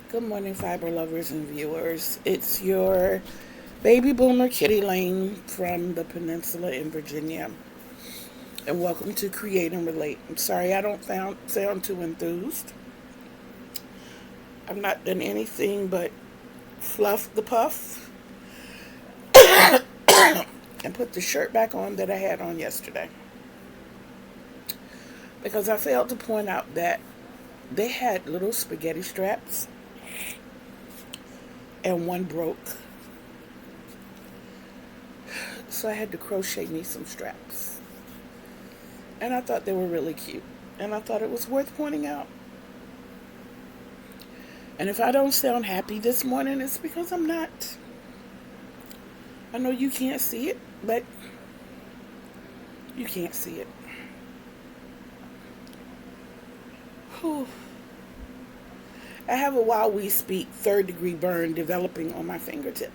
Good morning, fiber lovers and viewers. It's your baby boomer Kitty Lane from the peninsula in Virginia. And welcome to Create and Relate. I'm sorry I don't sound too enthused. I've not done anything but fluff the puff and put the shirt back on that I had on yesterday. Because I failed to point out that they had little spaghetti straps and one broke. So I had to crochet me some straps. And I thought they were really cute. And I thought it was worth pointing out. And if I don't sound happy this morning, it's because I'm not. I know you can't see it, but you can't see it. Whew. I have a while we speak third-degree burn developing on my fingertip.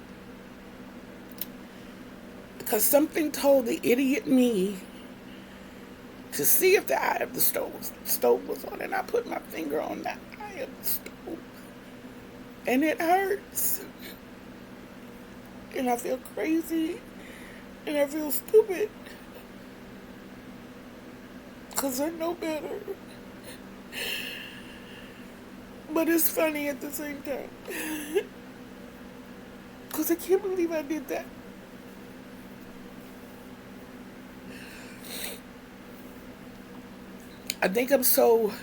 Because something told the idiot me to see if the eye of the stove was on, and I put my finger on the eye of the stove. And it hurts. And I feel crazy. And I feel stupid. Because I know better. But it's funny at the same time. Because I can't believe I did that. I think I'm so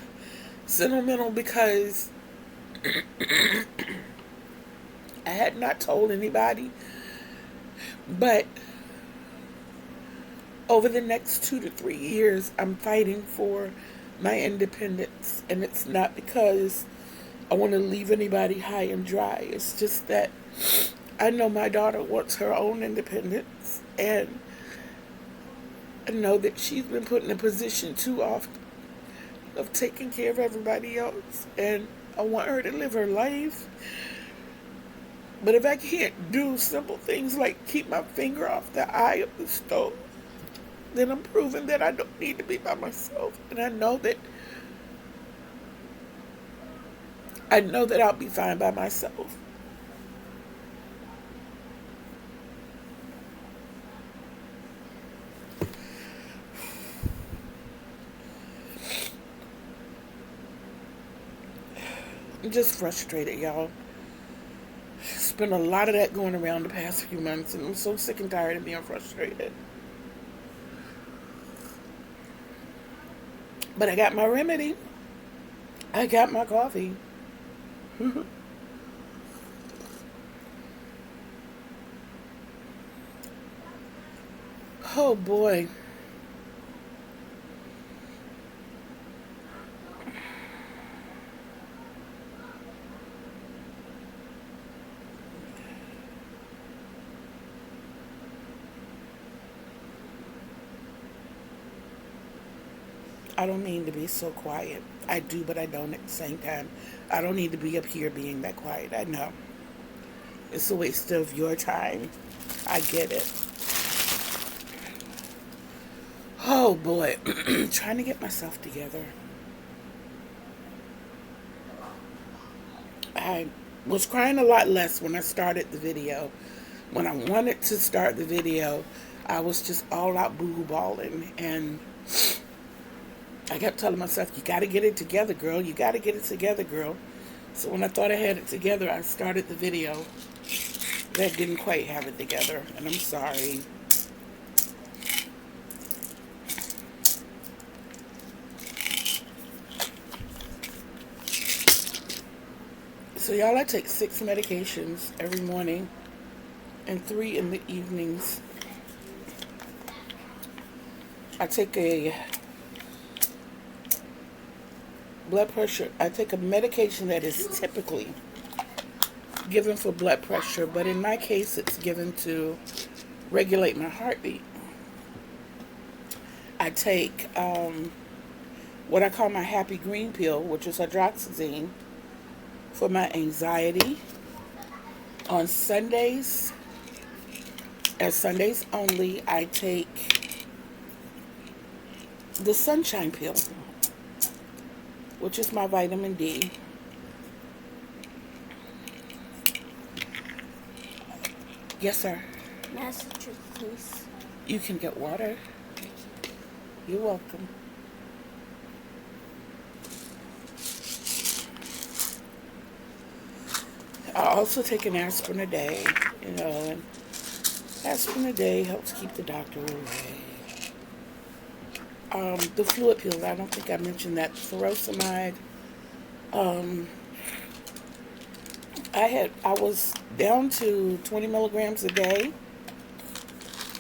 sentimental because I had not told anybody. But over the next 2 to 3 years, I'm fighting for my independence. And it's not because I want to leave anybody high and dry. It's just that I know my daughter wants her own independence. And I know that she's been put in a position too often of taking care of everybody else. And I want her to live her life. But if I can't do simple things like keep my finger off the eye of the stove, then I'm proving that I don't need to be by myself. And I know that I'll be fine by myself. I'm just frustrated, y'all. It's been a lot of that going around the past few months, and I'm so sick and tired of being frustrated. But I got my remedy. I got my coffee. Oh boy. I don't mean to be so quiet. I do, but I don't at the same time. I don't need to be up here being that quiet. I know. It's a waste of your time. I get it. Oh boy. Trying to get myself together. I was crying a lot less when I started the video. When I wanted to start the video, I was just all out boo-hoo bawling. And I kept telling myself, you got to get it together, girl. You got to get it together, girl. So when I thought I had it together, I started the video. That didn't quite have it together, and I'm sorry. So y'all, I take 6 medications every morning and 3 in the evenings. I take a blood pressure. I take a medication that is typically given for blood pressure, but in my case, it's given to regulate my heartbeat. I take what I call my happy green pill, which is hydroxyzine, for my anxiety. On Sundays, and Sundays only, I take the sunshine pill, which is my vitamin D. Yes, sir. May I have some drink, please? You can get water. You're welcome. I also take an aspirin a day, and aspirin a day helps keep the doctor away. The fluid pills, I don't think I mentioned that. Furosemide. Um, I was down to 20 milligrams a day,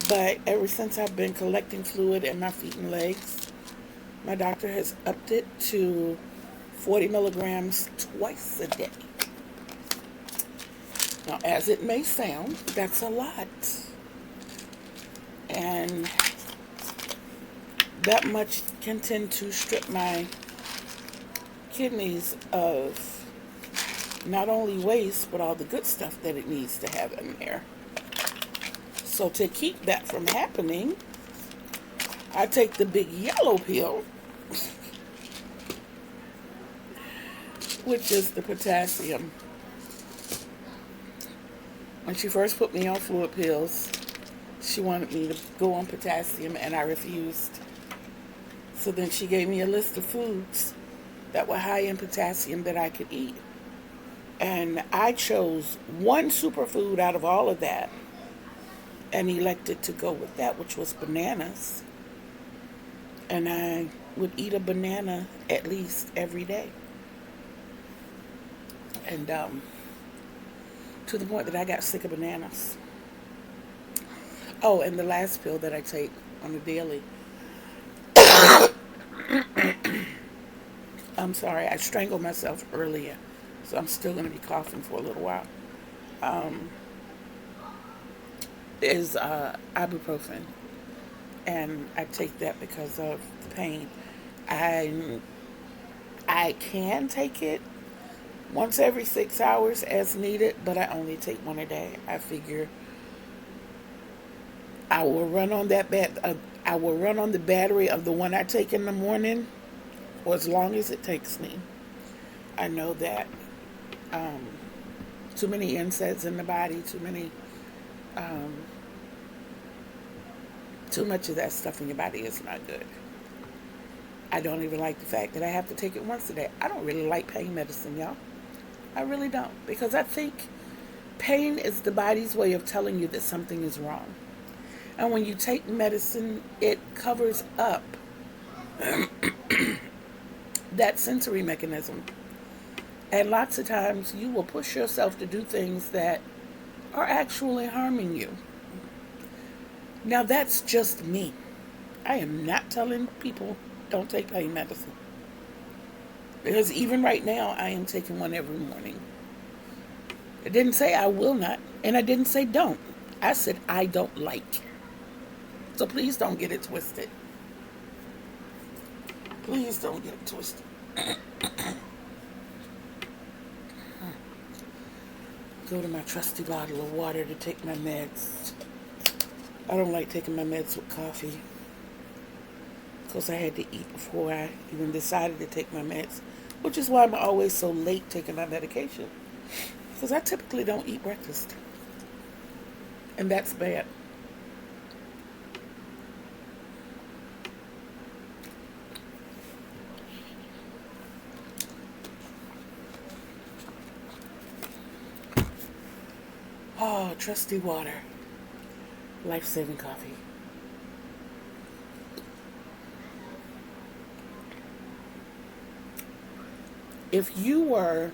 but ever since I've been collecting fluid in my feet and legs, my doctor has upped it to 40 milligrams twice a day. Now, as it may sound, that's a lot. And that much can tend to strip my kidneys of not only waste, but all the good stuff that it needs to have in there. So to keep that from happening, I take the big yellow pill, which is the potassium. When she first put me on fluid pills, she wanted me to go on potassium, and I refused. So then she gave me a list of foods that were high in potassium that I could eat. And I chose one superfood out of all of that and elected to go with that, which was bananas. And I would eat a banana at least every day. And to the point that I got sick of bananas. Oh, and the last pill that I take on a daily. I'm sorry, I strangled myself earlier, so I'm still going to be coughing for a little while. Is ibuprofen, and I take that because of the pain. I can take it once every 6 hours as needed, but I only take one a day. I figure I will run on I will run on the battery of the one I take in the morning for as long as it takes me. I know that too many NSAIDs in the body, too much of that stuff in your body is not good. I don't even like the fact that I have to take it once a day. I don't really like pain medicine, y'all. I really don't, because I think pain is the body's way of telling you that something is wrong. And when you take medicine, it covers up that sensory mechanism. And lots of times you will push yourself to do things that are actually harming you. Now, that's just me. I am not telling people don't take pain medicine. Because even right now, I am taking one every morning. I didn't say I will not, and I didn't say don't. I said I don't like. So please don't get it twisted. Please don't get it twisted. Go to my trusty bottle of water to take my meds. I don't like taking my meds with coffee, because I had to eat before I even decided to take my meds, which is why I'm always so late taking my medication, because I typically don't eat breakfast, and that's bad. Oh, trusty water. Life-saving coffee. If you were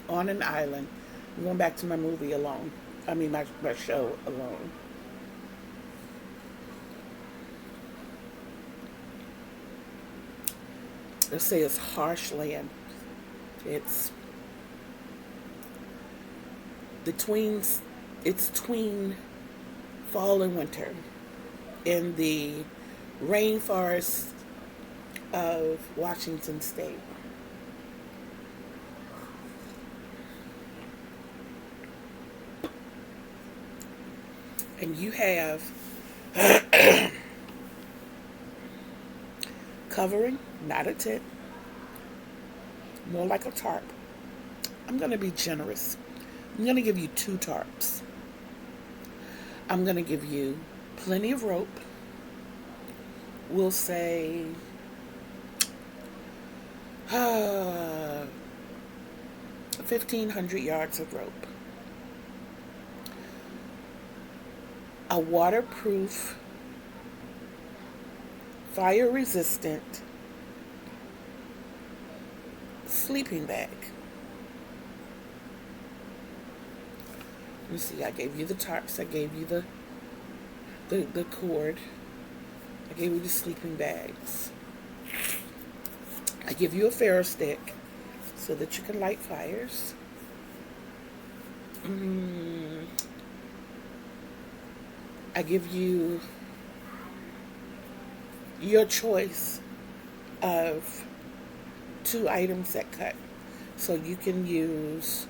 on an island, I'm going back to my movie Alone. My show Alone. Let's say it's harsh land. It's tween fall and winter in the rainforest of Washington State. And you have covering, not a tent, more like a tarp. I'm going to be generous. I'm going to give you 2 tarps. I'm going to give you plenty of rope. We'll say 1,500 yards of rope. A waterproof, fire-resistant sleeping bag. You see, I gave you the tarps, I gave you the cord, I gave you the sleeping bags. I give you a ferro stick so that you can light fires. I give you your choice of 2 items that cut. So you can use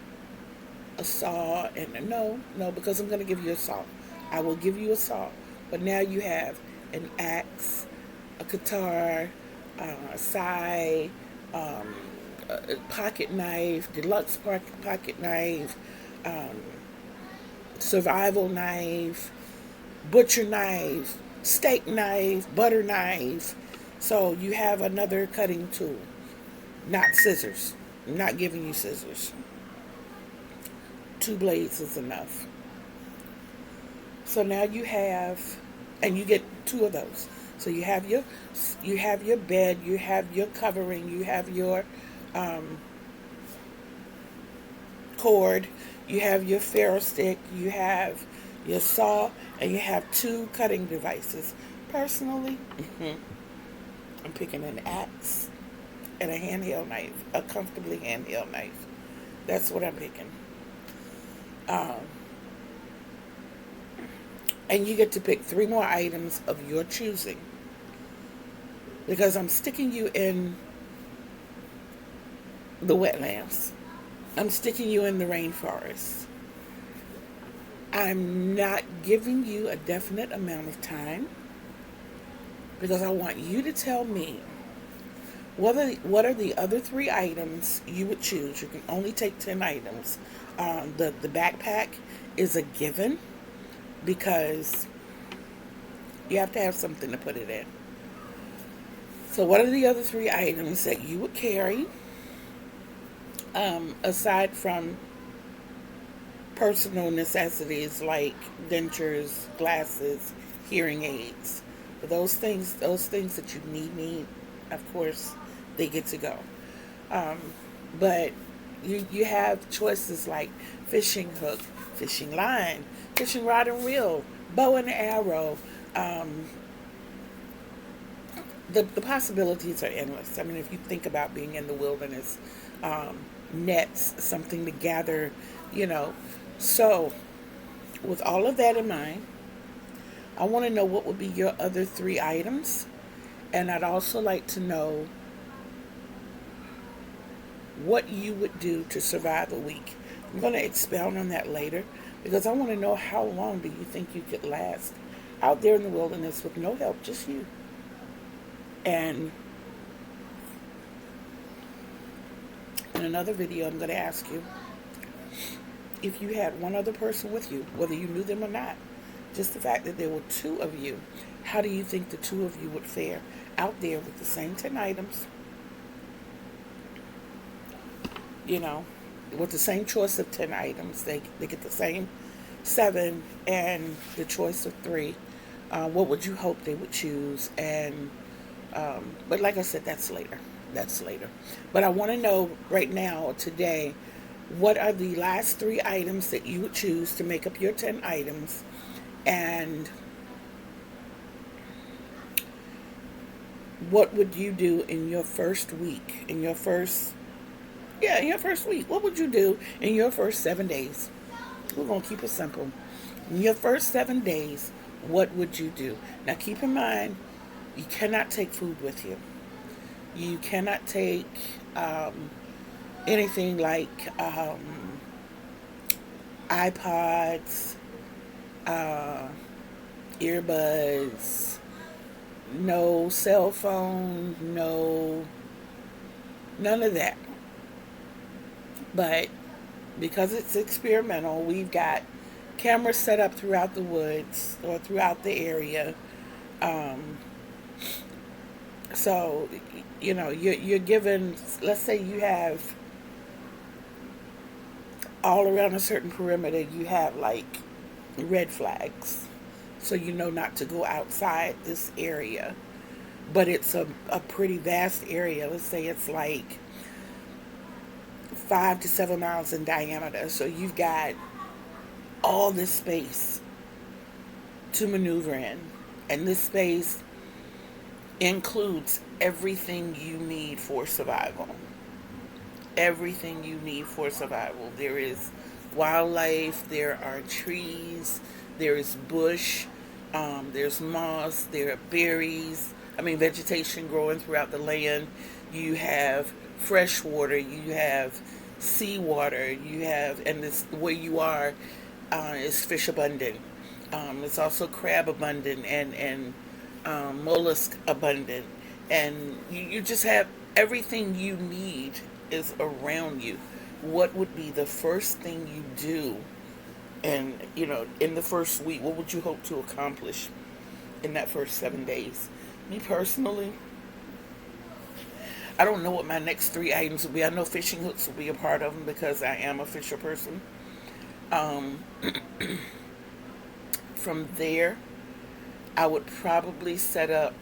a saw and no, because I'm going to give you a saw. I will give you a saw. But now you have an axe, a guitar, a scythe, a pocket knife, deluxe pocket knife, survival knife, butcher knife, steak knife, butter knife. So you have another cutting tool, not scissors. I'm not giving you scissors. 2 blades is enough. So now you have, and you get 2 of those. So you have your bed, you have your covering, you have your cord, you have your ferro stick, you have your saw, and you have 2 cutting devices. Personally, I'm picking an axe and a handheld knife, a comfortably handheld knife. That's what I'm picking. And you get to pick 3 more items of your choosing, because I'm sticking you in the wetlands. I'm sticking you in the rainforest. I'm not giving you a definite amount of time, because I want you to tell me what are the other 3 items you would choose. You can only take 10 items. The backpack is a given, because you have to have something to put it in. So what are the other 3 items that you would carry, aside from personal necessities like dentures, glasses, hearing aids? Those things that you need, of course, they get to go. But you have choices like fishing hook, fishing line, fishing rod and reel, bow and arrow. The possibilities are endless. I mean, if you think about being in the wilderness, nets, something to gather, So, with all of that in mind, I want to know what would be your other 3 items. And I'd also like to know what you would do to survive a week. I'm going to expound on that later, because I want to know, how long do you think you could last out there in the wilderness with no help, just you? And in another video, I'm going to ask you, if you had one other person with you, whether you knew them or not, just the fact that there were 2 of you, how do you think the 2 of you would fare out there with the same 10 items? With the same choice of 10 items, they get the same 7 and the choice of 3. What would you hope they would choose? And but like I said, that's later. But I want to know right now, today, what are the last 3 items that you would choose to make up your 10 items? And what would you do in your first week? In your first week. What would you do in your first 7 days? We're going to keep it simple. In your first 7 days, what would you do? Now, keep in mind, you cannot take food with you. You cannot take anything like iPods, earbuds, no cell phone, none of that. But because it's experimental, we've got cameras set up throughout the woods or throughout the area. Um, so, you're given, let's say you have all around a certain perimeter, you have like red flags. So you know not to go outside this area. But it's a pretty vast area. Let's say it's like 5 to 7 miles in diameter. So you've got all this space to maneuver in. And this space includes everything you need for survival. Everything you need for survival. There is wildlife, there are trees, there is bush, there's moss, there are berries, vegetation growing throughout the land. You have fresh water, you have seawater, and this where you are is fish abundant. It's also crab abundant and mollusk abundant, and you just have everything you need is around you. What would be the first thing you do? And in the first week, what would you hope to accomplish in that first 7 days? Me personally, I don't know what my next 3 items will be. I know fishing hooks will be a part of them because I am a fisher person. Um, from there, I would probably set up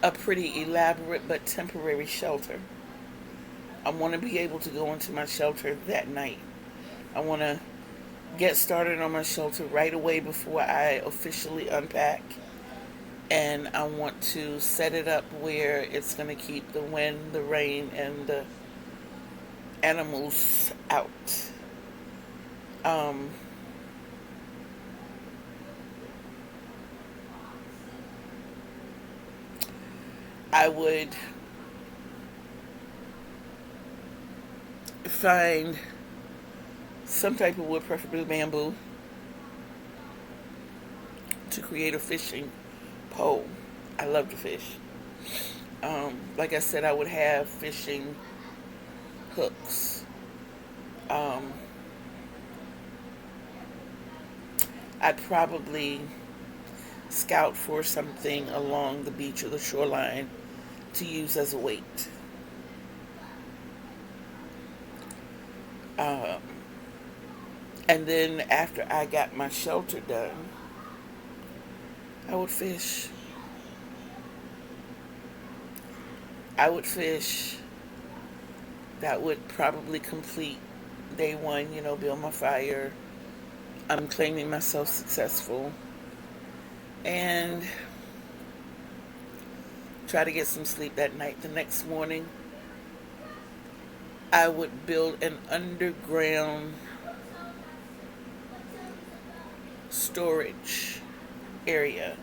a pretty elaborate but temporary shelter. I want to be able to go into my shelter that night. I want to get started on my shelter right away before I officially unpack. And I want to set it up where it's going to keep the wind, the rain, and the animals out. Um, I would find some type of wood, preferably bamboo, to create a fishing pole. I love to fish. Like I said, I would have fishing hooks. Um, I'd probably scout for something along the beach or the shoreline to use as a weight. Um, and then after I got my shelter done, I would fish. I would fish. That would probably complete day one, build my fire. I'm claiming myself successful. And try to get some sleep that night. The next morning, I would build an underground storage area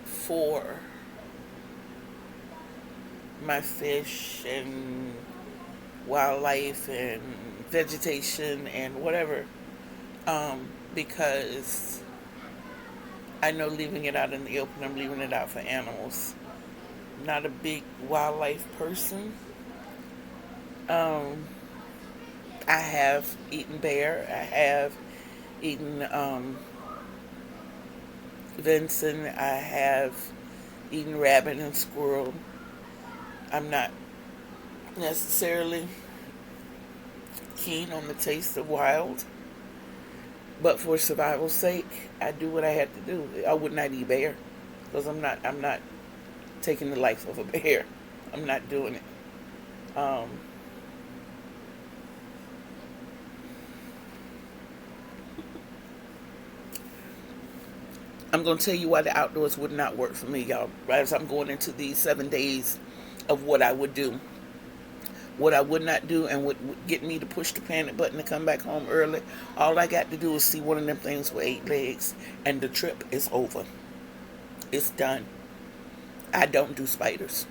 for my fish and wildlife and vegetation and whatever, because I know leaving it out in the open, I'm leaving it out for animals. Not a big wildlife person. um, I have eaten bear, I have eaten venison, I have eaten rabbit and squirrel. I'm not necessarily keen on the taste of wild, but for survival's sake, I do what I had to do. I would not eat bear because I'm not taking the life of a bear. I'm not doing it. Um, I'm going to tell you why the outdoors would not work for me, y'all. Right as I'm going into these 7 days of what I would do, what I would not do, and would get me to push the panic button to come back home early. All I got to do is see one of them things with 8 legs, and the trip is over. It's done. I don't do spiders.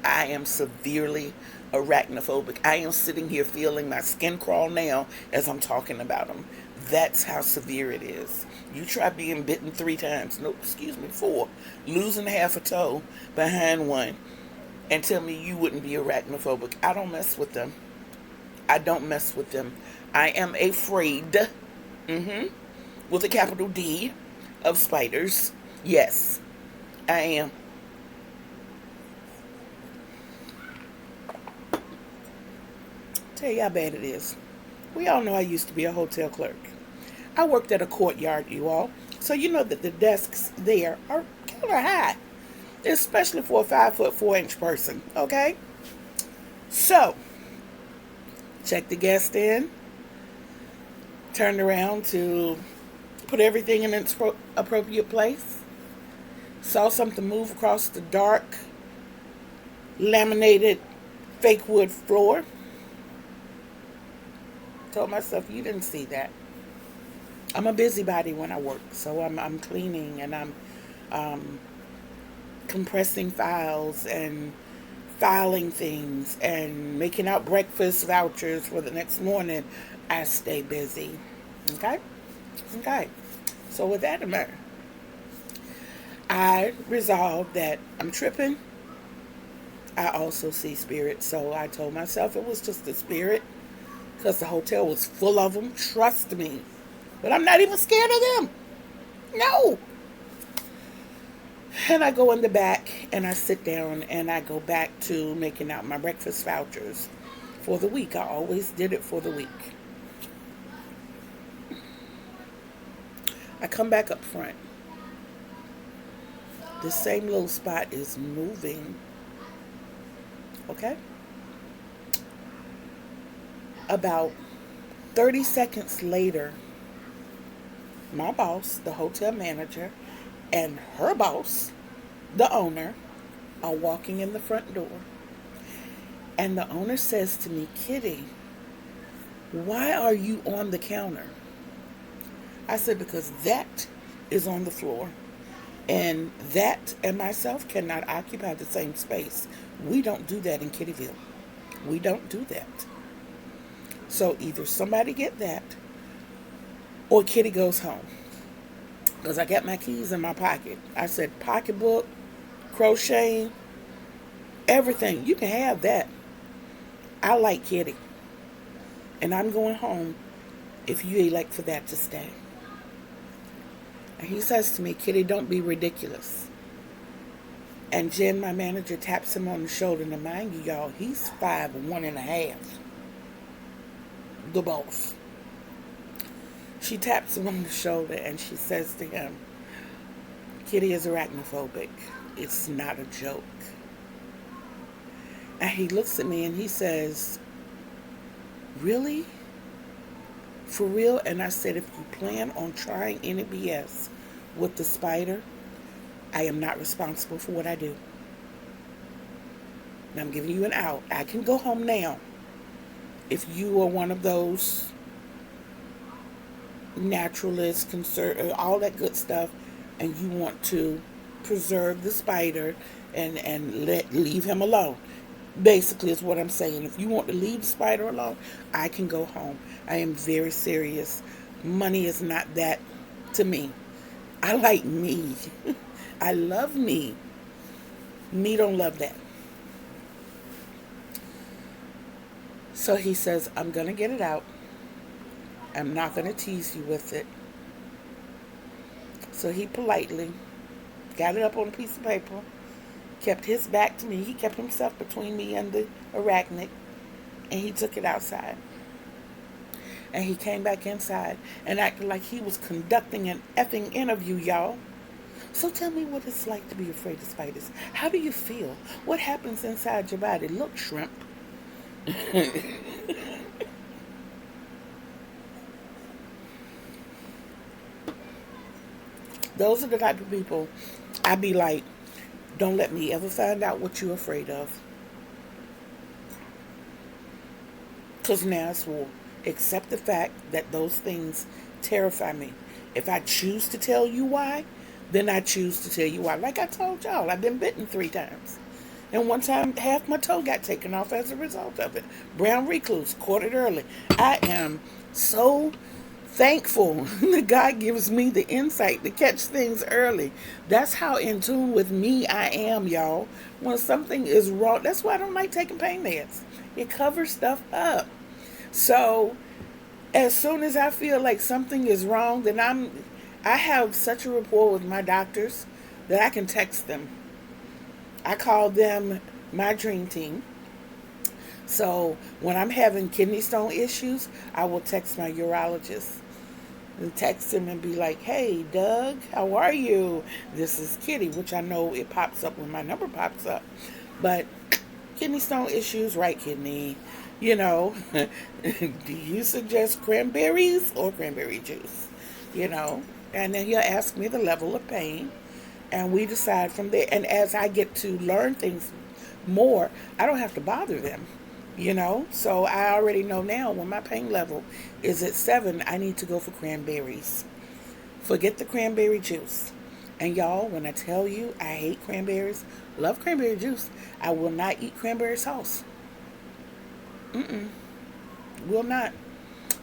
I am severely arachnophobic. I am sitting here feeling my skin crawl now as I'm talking about them. That's how severe it is. You try being bitten 3 times, no, excuse me, 4, losing half a toe behind one, and tell me you wouldn't be arachnophobic. I don't mess with them. I don't mess with them. I am afraid, with a capital D, of spiders. Yes, I am. Tell you how bad it is. We all know I used to be a hotel clerk. I worked at a courtyard, you all. So you know that the desks there are kind of high, especially for a 5'4" person. Okay, so check the guest in, turned around to put everything in its appropriate place. Saw something move across the dark, laminated fake wood floor. Told myself, you didn't see that. I'm a busybody when I work, so I'm cleaning and I'm um, compressing files and filing things and making out breakfast vouchers for the next morning. I stay busy. Okay? Okay. So with that in mind, I resolved that I'm tripping. I also see spirits, so I told myself it was just a spirit because the hotel was full of them. Trust me. But I'm not even scared of them. No. And I go in the back and I sit down and I go back to making out my breakfast vouchers for the week. I always did it for the week. I come back up front. The same little spot is moving. Okay? About 30 seconds later, my boss, the hotel manager, and her boss, the owner, are walking in the front door. And the owner says to me, Kitty, why are you on the counter? I said, because that is on the floor. And that and myself cannot occupy the same space. We don't do that in Kittyville. We don't do that. So either somebody get that or Kitty goes home. Because I got my keys in my pocket. I said pocketbook, crocheting, everything. You can have that. I like Kitty. And I'm going home if you elect for that to stay. And he says to me, Kitty, don't be ridiculous. And Jen, my manager, taps him on the shoulder. And mind you, y'all, he's 5'1.5". The boss. She taps him on the shoulder and she says to him, Kitty is arachnophobic. It's not a joke. And he looks at me and he says, really? For real? And I said, if you plan on trying any BS with the spider, I am not responsible for what I do. And I'm giving you an out. I can go home now. If you are one of those naturalists, all that good stuff, and you want to preserve the spider and leave him alone. Basically is what I'm saying. If you want to leave the spider alone, I can go home. I am very serious. Money is not that to me. I like me. I love me. Me don't love that. So he says, I'm going to get it out. I'm not going to tease you with it. So he politely got it up on a piece of paper, kept his back to me. He kept himself between me and the arachnid, and he took it outside. And he came back inside and acted like he was conducting an effing interview, y'all. So tell me what it's like to be afraid of spiders. How do you feel? What happens inside your body? Look, shrimp. Those are the type of people I be like, don't let me ever find out what you're afraid of. Because now it's war. Accept the fact that those things terrify me. If I choose to tell you why, then I choose to tell you why. Like I told y'all, I've been bitten 3 times. And one time, half my toe got taken off as a result of it. Brown recluse, caught it early. I am so thankful that God gives me the insight to catch things early. That's how in tune with me I am, y'all. When something is wrong, that's why I don't like taking pain meds. It covers stuff up. So as soon as I feel like something is wrong, then I have such a rapport with my doctors that I can text them. I call them my dream team. So when I'm having kidney stone issues, I will text my urologist and text him and be like, "Hey, Doug, how are you? This is Kitty," which I know it pops up when my number pops up. But kidney stone issues, right kidney, you know, do you suggest cranberries or cranberry juice? You know, and then he'll ask me the level of pain, and we decide from there. And as I get to learn things more, I don't have to bother them, you know. So I already know now when my pain level is at 7, I need to go for cranberries. Forget the cranberry juice. And y'all, when I tell you I hate cranberries, love cranberry juice, I will not eat cranberry sauce. Mm-mm, will not.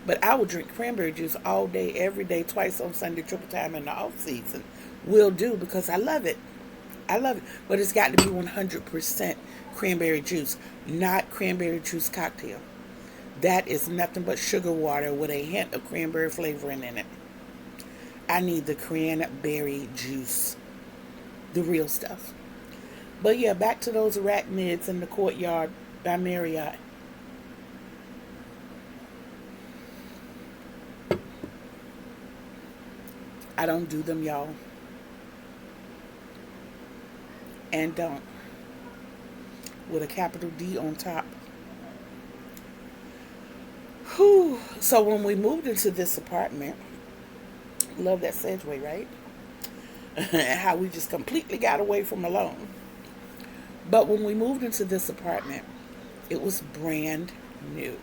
But I will drink cranberry juice all day, every day, twice on Sunday, triple time in the off season. Will do because I love it. I love it. But it's got to be 100% cranberry juice, not cranberry juice cocktail. That is nothing but sugar water with a hint of cranberry flavoring in it. I need the cranberry juice, the real stuff. But yeah, back to those arachnids in the courtyard by Marriott. I don't do them, y'all. And don't. With a capital D on top. Whew. So when we moved into this apartment, love that segue, right? How we just completely got away from alone. But when we moved into this apartment, it was brand new.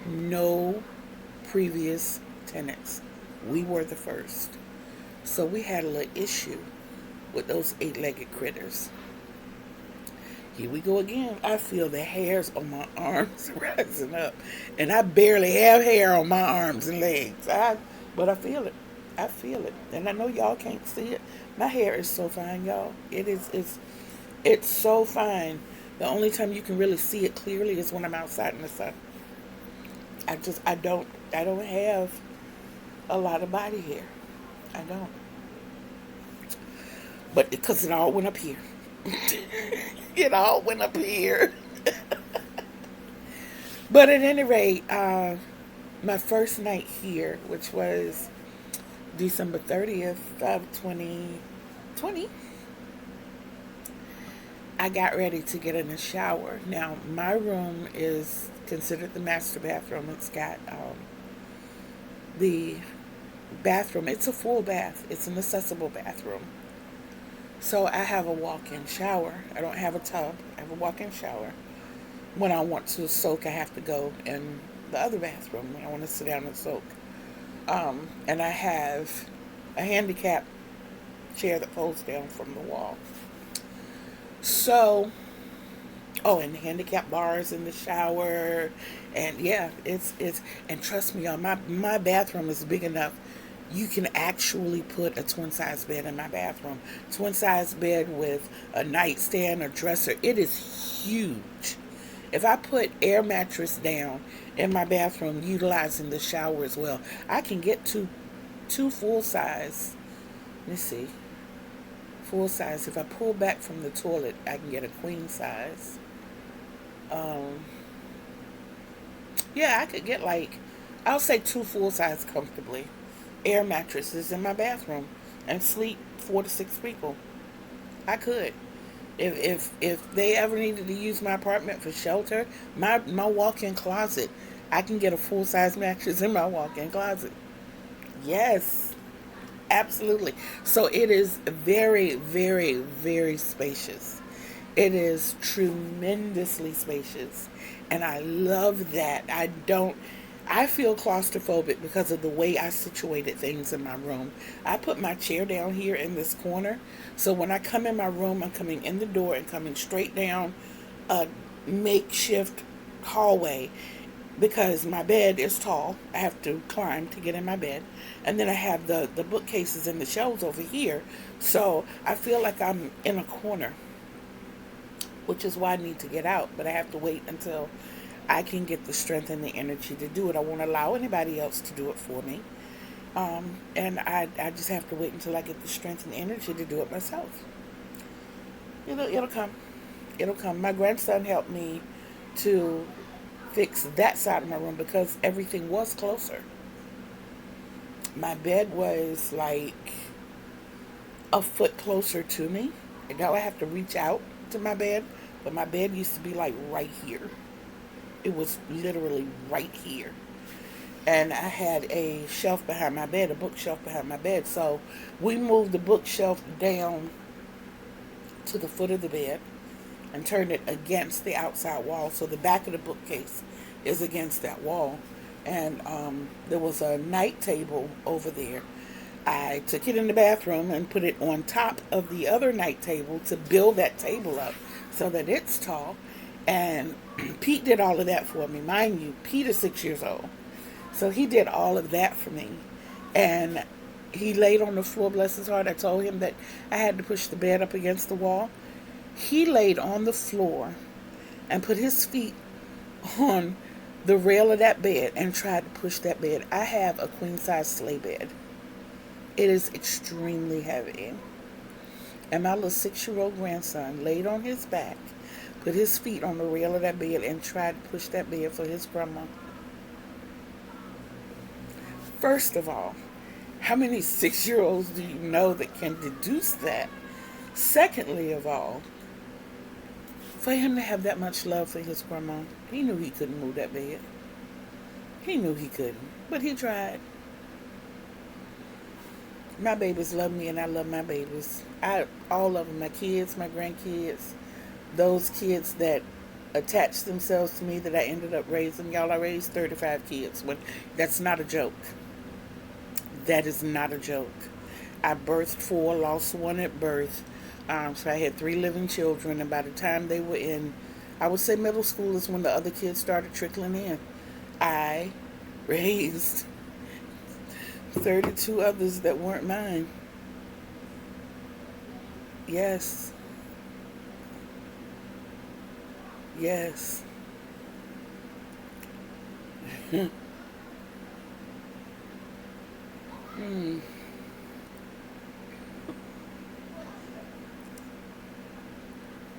No previous tenants. We were the first. So we had a little issue with those eight-legged critters. Here we go again. I feel the hairs on my arms rising up. And I barely have hair on my arms and legs. But I feel it. I feel it. And I know y'all can't see it. My hair is so fine, y'all. It's so fine. The only time you can really see it clearly is when I'm outside in the sun. I don't have a lot of body hair. I don't. But because it all went up here. It all went up here. But at any rate, my first night here, which was December 30th of 2020, I got ready to get in the shower. Now, my room is considered the master bathroom. It's got the bathroom. It's a full bath. It's an accessible bathroom. So I have a walk-in shower. I don't have a tub. I have a walk-in shower. When I want to soak, I have to go in the other bathroom when I want to sit down and soak. And I have a handicap chair that folds down from the wall. So, and handicap bars in the shower, and yeah, it's and trust me, y'all, my bathroom is big enough. You can actually put a twin size bed in my bathroom. Twin size bed with a nightstand, a dresser. It is huge. If I put air mattress down in my bathroom, utilizing the shower as well, I can get two full size. Let me see. Full size. If I pull back from the toilet, I can get a queen size. Yeah, I could get I'll say 2 full size comfortably air mattresses in my bathroom and sleep 4 to 6 people. I could. If they ever needed to use my apartment for shelter, my walk-in closet, I can get a full size mattress in my walk-in closet. Yes, absolutely. So it is very, very, very spacious. It is tremendously spacious. And I love that. I feel claustrophobic because of the way I situated things in my room. I put my chair down here in this corner. So when I come in my room, I'm coming in the door and coming straight down a makeshift hallway because my bed is tall. I have to climb to get in my bed. And then I have the bookcases and the shelves over here. So I feel like I'm in a corner, which is why I need to get out. But I have to wait until I can get the strength and the energy to do it. I won't allow anybody else to do it for me. And I just have to wait until I get the strength and energy to do it myself. It'll come. It'll come. My grandson helped me to fix that side of my room because everything was closer. My bed was like a foot closer to me. And now I have to reach out to my bed. But my bed used to be like right here. It was literally right here. And I had a shelf behind my bed, a bookshelf behind my bed. So we moved the bookshelf down to the foot of the bed and turned it against the outside wall. So the back of the bookcase is against that wall. And there was a night table over there. I took it in the bathroom and put it on top of the other night table to build that table up so that it's tall. And Pete did all of that for me. Mind you, Pete is 6 years old. So he did all of that for me. And he laid on the floor, bless his heart. I told him that I had to push the bed up against the wall. He laid on the floor and put his feet on the rail of that bed and tried to push that bed. I have a queen size sleigh bed. It is extremely heavy. And my little 6-year-old grandson laid on his back, put his feet on the rail of that bed and tried to push that bed for his grandma. First of all, how many 6-year-olds do you know that can deduce that? Secondly of all, for him to have that much love for his grandma, he knew he couldn't move that bed. He knew he couldn't, but he tried. My babies love me and I love my babies. All of them, my kids, my grandkids, those kids that attached themselves to me that I ended up raising. Y'all, I raised 35 kids. That's not a joke. That is not a joke. I birthed 4, lost 1 at birth. So I had 3 living children, and by the time they were in, I would say middle school is when the other kids started trickling in. I raised 32 others that weren't mine. Yes. Yes.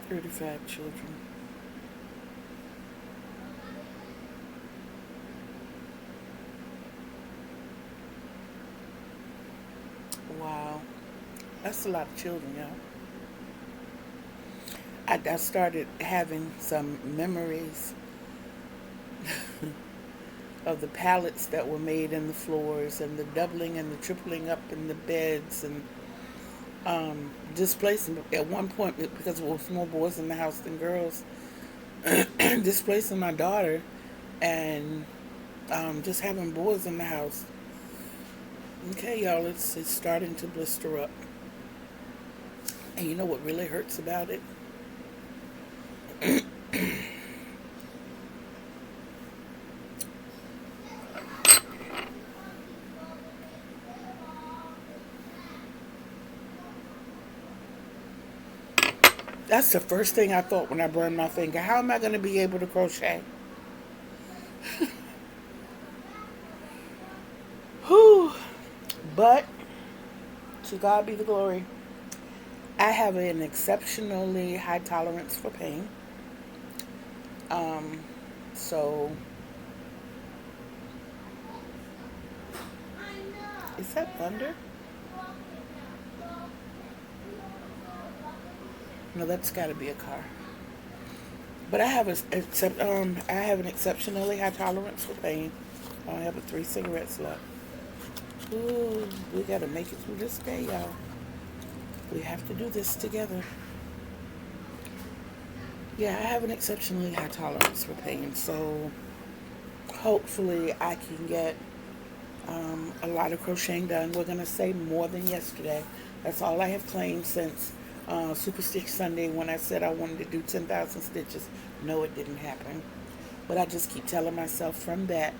35 children. Wow. That's a lot of children, y'all. I started having some memories of the pallets that were made in the floors and the doubling and the tripling up in the beds and displacing at one point because there was more boys in the house than girls displacing my daughter and just having boys in the house. Okay, y'all, it's starting to blister up. And you know what really hurts about it? That's the first thing I thought when I burned my finger. How am I going to be able to crochet? Whew. But, to God be the glory. I have an exceptionally high tolerance for pain. So, is that thunder? No, that's got to be a car. But I have an exceptionally high tolerance for pain. I only have 3 cigarettes left. Ooh, we got to make it through this day, y'all. We have to do this together. Yeah, I have an exceptionally high tolerance for pain, so hopefully I can get a lot of crocheting done. We're going to say more than yesterday. That's all I have claimed since Super Stitch Sunday when I said I wanted to do 10,000 stitches. No, it didn't happen. But I just keep telling myself from that,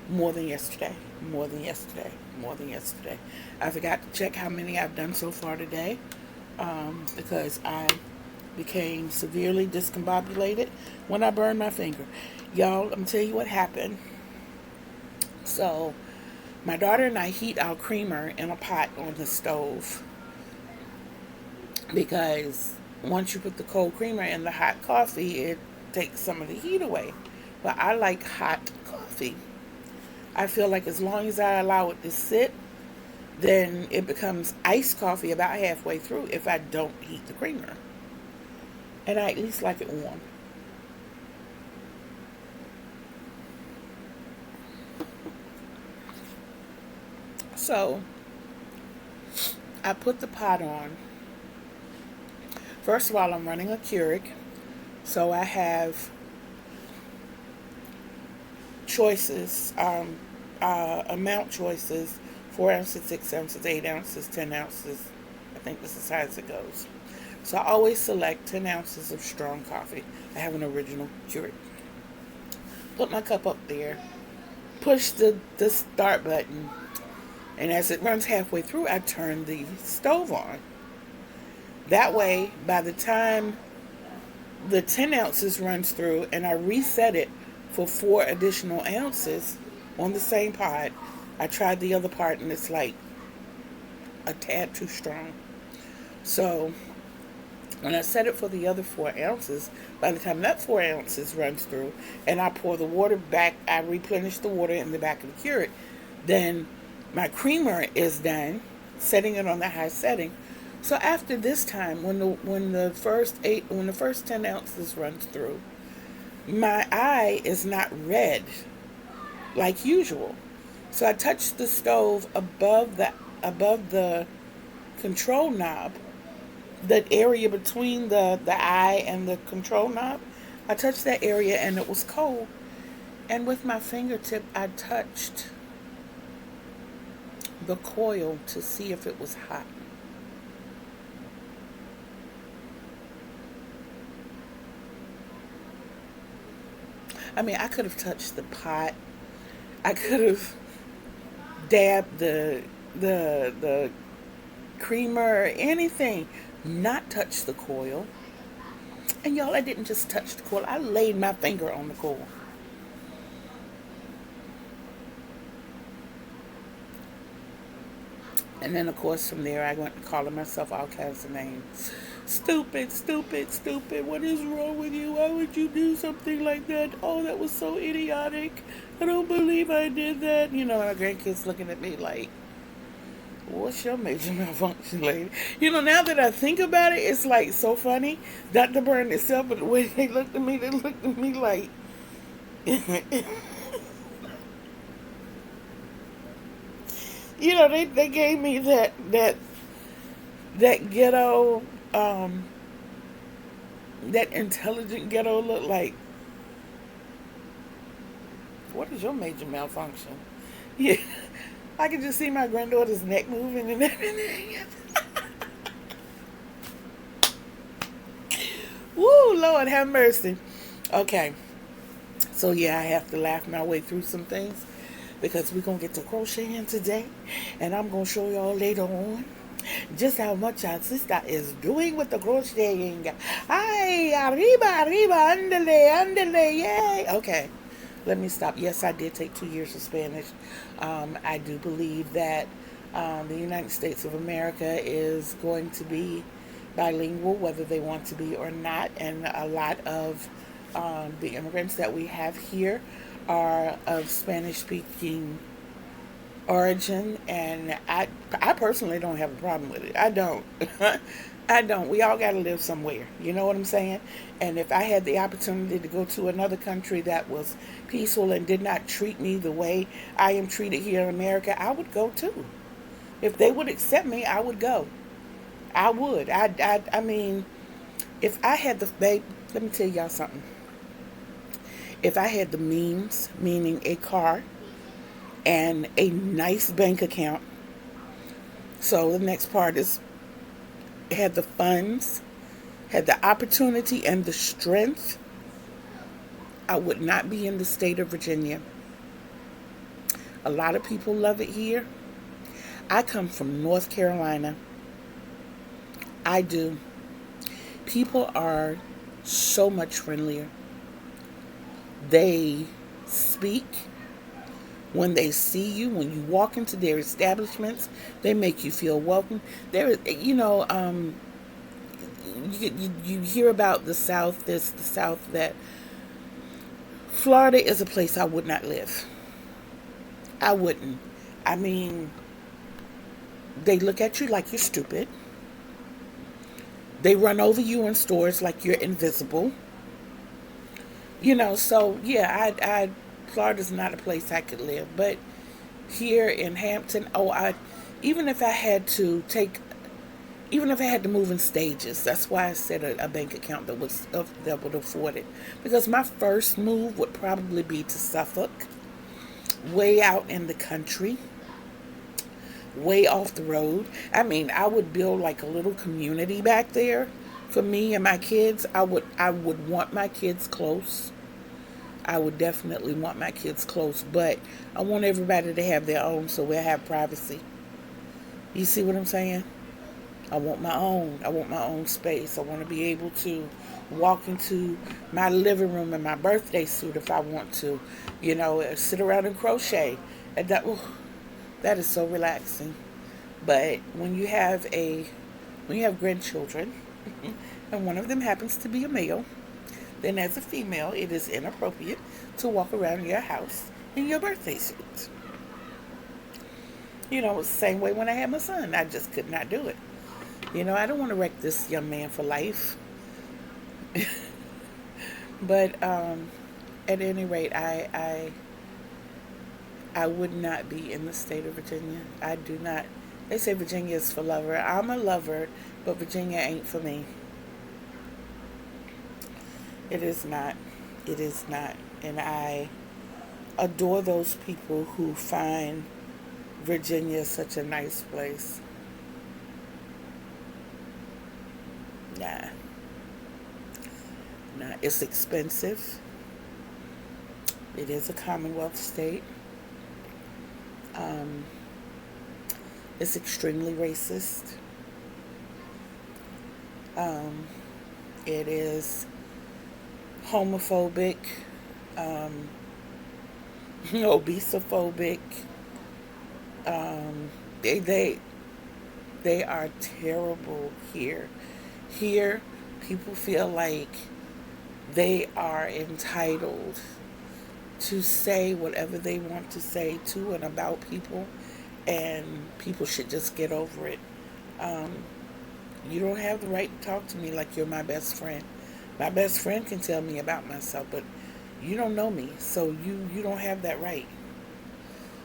more than yesterday, more than yesterday, more than yesterday. I forgot to check how many I've done so far today because I became severely discombobulated when I burned my finger. Y'all, I'm gonna tell you what happened. So, my daughter and I heat our creamer in a pot on the stove because once you put the cold creamer in the hot coffee, it takes some of the heat away. But I like hot coffee. I feel like as long as I allow it to sit, then it becomes iced coffee about halfway through if I don't heat the creamer. And I at least like it warm. So I put the pot on. First of all, I'm running a Keurig. So I have choices, amount choices: 4 ounces, 6 ounces, 8 ounces, 10 ounces. I think this is as high as it goes. So I always select 10 ounces of strong coffee. I have an original Keurig. Put my cup up there, push the start button, and as it runs halfway through, I turn the stove on. That way, by the time the 10 ounces runs through and I reset it for 4 additional ounces on the same pot, I tried the other part and it's like a tad too strong. So when I set it for the other 4 ounces, by the time that 4 ounces runs through and I pour the water back, I replenish the water in the back of the Keurig, then my creamer is done, setting it on the high setting. So after this time, when the first 10 ounces runs through, my eye is not red like usual. So I touch the stove above the control knob, that area between the eye and the control knob. I touched that area and it was cold. And with my fingertip, I touched the coil to see if it was hot. I mean, I could have touched the pot. I could have dabbed the creamer or anything, not touch the coil. And y'all, I didn't just touch the coil. I laid my finger on the coil. And then, of course, from there, I went calling myself all kinds of names. Stupid, stupid, stupid. What is wrong with you? Why would you do something like that? Oh, that was so idiotic. I don't believe I did that. You know, my grandkids looking at me like, what's your major malfunction, lady? You know, now that I think about it, it's like so funny. Not to burn itself, but the way they looked at me like, you know, they gave me that ghetto, um, that intelligent ghetto look like, what is your major malfunction? Yeah, I can just see my granddaughter's neck moving and everything. Woo, Lord have mercy. Okay, so yeah, I have to laugh my way through some things because we're going to get to crocheting today, and I'm going to show y'all later on just how much our sister is doing with the crocheting. Ay, arriba, arriba, andale, andale, yay. Okay, let me stop. Yes, I did take 2 years of Spanish. I do believe that the United States of America is going to be bilingual, whether they want to be or not, and a lot of the immigrants that we have here are of Spanish speaking origin, and I personally don't have a problem with it. I don't. I don't. We all got to live somewhere. You know what I'm saying? And if I had the opportunity to go to another country that was peaceful and did not treat me the way I am treated here in America, I would go too. If they would accept me, I would go. I would. I mean, if I had the, babe, let me tell y'all something. If I had the means, meaning a car and a nice bank account, so the next part is had the funds, had the opportunity and the strength, I would not be in the state of Virginia. A lot of people love it here. I come from North Carolina. I do. People are so much friendlier. They speak when they see you, when you walk into their establishments. They make you feel welcome. There, you hear about the South, this, the South, that. Florida is a place I would not live. I wouldn't. I mean, they look at you like you're stupid. They run over you in stores like you're invisible. So yeah, Florida's not a place I could live. But here in Hampton, even if I had to take, even if I had to move in stages, that's why I said a bank account that would afford it. Because my first move would probably be to Suffolk, way out in the country, way off the road. I mean, I would build like a little community back there for me and my kids. I would want my kids close. I would definitely want my kids close, but I want everybody to have their own so we'll have privacy. You see what I'm saying? I want my own. I want my own space. I want to be able to walk into my living room in my birthday suit if I want to, sit around and crochet. And that is so relaxing. But when you have grandchildren, and one of them happens to be a male, then as a female, it is inappropriate to walk around your house in your birthday suit. It's the same way when I had my son. I just could not do it. I don't want to wreck this young man for life. But at any rate, I would not be in the state of Virginia. I do not. They say Virginia is for lover. I'm a lover, but Virginia ain't for me. It is not. It is not. And I adore those people who find Virginia such a nice place. Nah. Nah. It's expensive. It is a Commonwealth state. It's extremely racist. It is homophobic, obesophobic. They are terrible here. Here, people feel like they are entitled to say whatever they want to say to and about people, and people should just get over it. You don't have the right to talk to me like you're my best friend. My best friend can tell me about myself, but you don't know me, so you don't have that right.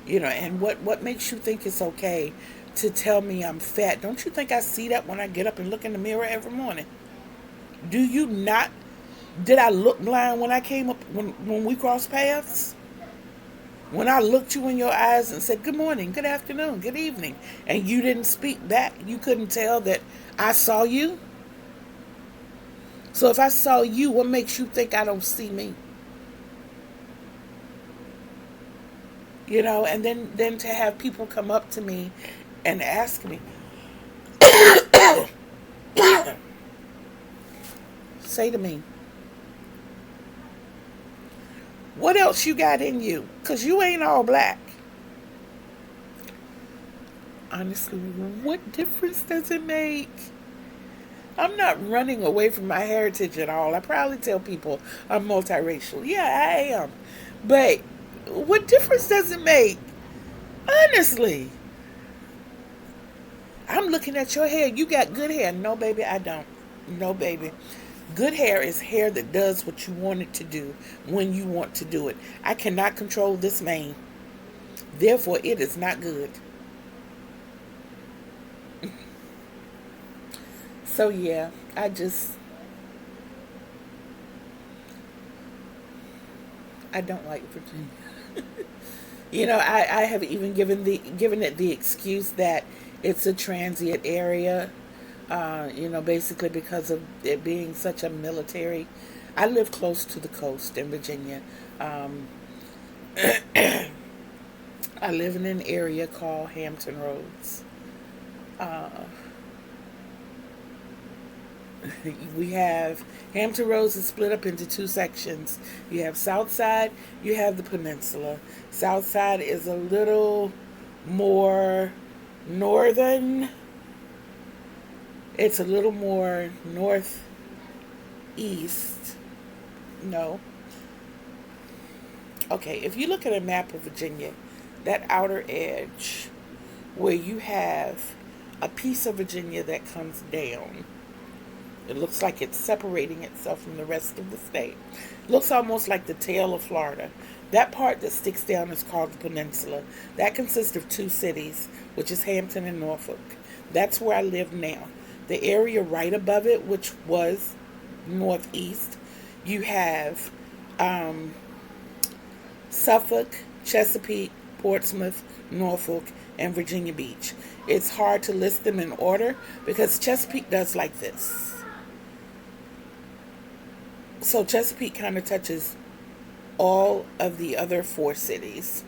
And what makes you think it's okay to tell me I'm fat? Don't you think I see that when I get up and look in the mirror every morning? Do you not? Did I look blind when I came up, when we crossed paths? When I looked you in your eyes and said, good morning, good afternoon, good evening, and you didn't speak back, you couldn't tell that I saw you? So if I saw you, what makes you think I don't see me? And then to have people come up to me and ask me, say to me, what else you got in you? Because you ain't all black. Honestly, what difference does it make? I'm not running away from my heritage at all. I probably tell people I'm multiracial. Yeah, I am. But what difference does it make? Honestly. I'm looking at your hair. You got good hair. No, baby, I don't. No, baby. Good hair is hair that does what you want it to do when you want to do it. I cannot control this mane. Therefore, it is not good. So, yeah, I don't like Virginia. I have even given it the excuse that it's a transient area. Basically because of it being such a military. I live close to the coast in Virginia. I live in an area called Hampton Roads. We have Hampton Roads is split up into two sections. You have South Side, you have the Peninsula. South Side is a little more northern. It's a little more northeast. No. Okay, if you look at a map of Virginia, that outer edge where you have a piece of Virginia that comes down, it looks like it's separating itself from the rest of the state. It looks almost like the tail of Florida. That part that sticks down is called the peninsula. That consists of two cities, which is Hampton and Norfolk. That's where I live now. The area right above it, which was northeast, you have Suffolk, Chesapeake, Portsmouth, Norfolk, and Virginia Beach. It's hard to list them in order because Chesapeake does like this. So Chesapeake kind of touches all of the other four cities.